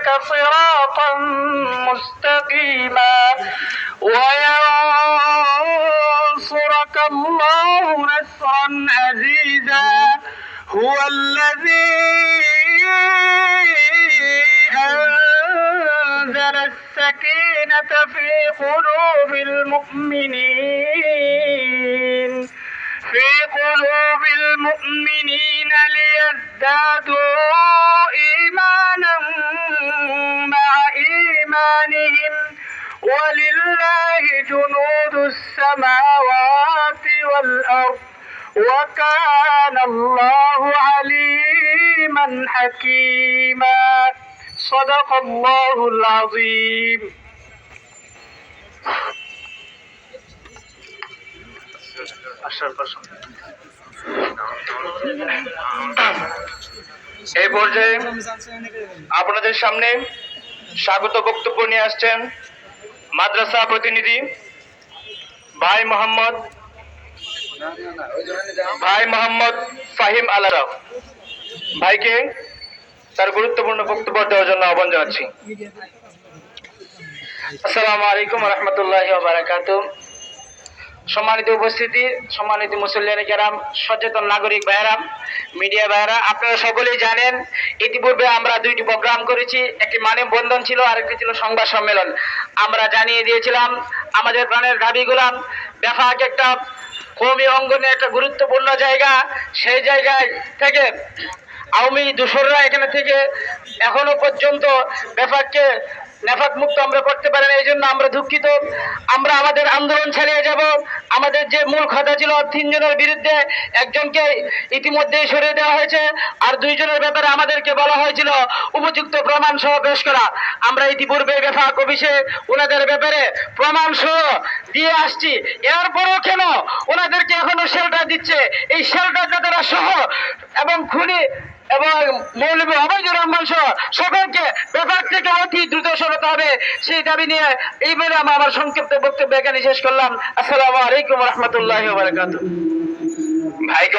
لك صراطا مستقيما وينصرك الله نصرا عزيزا هو الذي أنزل السكينة في قلوب المؤمنين ليزدادوا إيمانا مع إيمانهم ولله جنود السماوات والأرض وكان الله عليما حكيما صدق الله العظيم এই পর্যায়ে আপনাদের সামনে স্বাগত বক্তব্য নিয়ে আসছেন মাদ্রাসা প্রতিনিধি ভাই মোহাম্মদ ফাহিম আলারাফ ভাইকে তার গুরুত্বপূর্ণ বক্তব্য দেওয়ার জন্য আহ্বান জানাচ্ছি। আসসালামু আলাইকুম ওয়া রাহমাতুল্লাহি ওয়া বারাকাতুহু। সম্মানিত উপস্থিতি, সম্মানিত মুসল্লিয়ানে কেরাম, সচেতন নাগরিক ভাইয়েরা, মিডিয়া ভাইয়েরা, আপনারা সকলেই জানেন ইতিপূর্বে আমরা দুইটি প্রোগ্রাম করেছি। একটি মানববন্ধন ছিল, আরেকটি ছিল সংবাদ সম্মেলন। আমরা জানিয়ে দিয়েছিলাম আমাদের প্রাণের দাবিগুলো। বেফাক একটা কওমি অঙ্গনে একটা গুরুত্বপূর্ণ জায়গা, সেই জায়গায় থেকে আওয়ামী দূষররা এখানে থেকে এখনো পর্যন্ত বেফাককে নেফাক মুক্ত আমরা করতে পারি না। এই জন্য আমরা দুঃখিত। আমরা আমাদের আন্দোলন চালিয়ে যাব। আমাদের যে মূল কথা ছিল 3 জনের বিরুদ্ধে একজনকে ইতিমধ্যেই সরিয়ে দেওয়া হয়েছে, আর 2 জনের ব্যাপারে আমাদেরকে বলা হয়েছিল উপযুক্ত প্রমাণ সহ পেশ করা। আমরা ইতিপূর্বে বেফাক অফিসে ওনাদের ব্যাপারে প্রমাণ সহ দিয়ে আসছি। এরপরও কেন ওনাদেরকে এখনো শেল্টার দিচ্ছে? এই শেল্টারটা তারা সহ এবং খুনি এবং মৌলভী অবাইদুর রহমান সহ সকলকে ব্যাপার থেকে অতি দ্রুত সরাতে হবে, সেই দাবি নিয়ে এই বলে আমার সংক্ষিপ্ত বক্তব্য এখানে শেষ করলাম। আসসালামু আলাইকুম ওয়া রাহমাতুল্লাহি ওয়া বারাকাতুহু। ভাইকে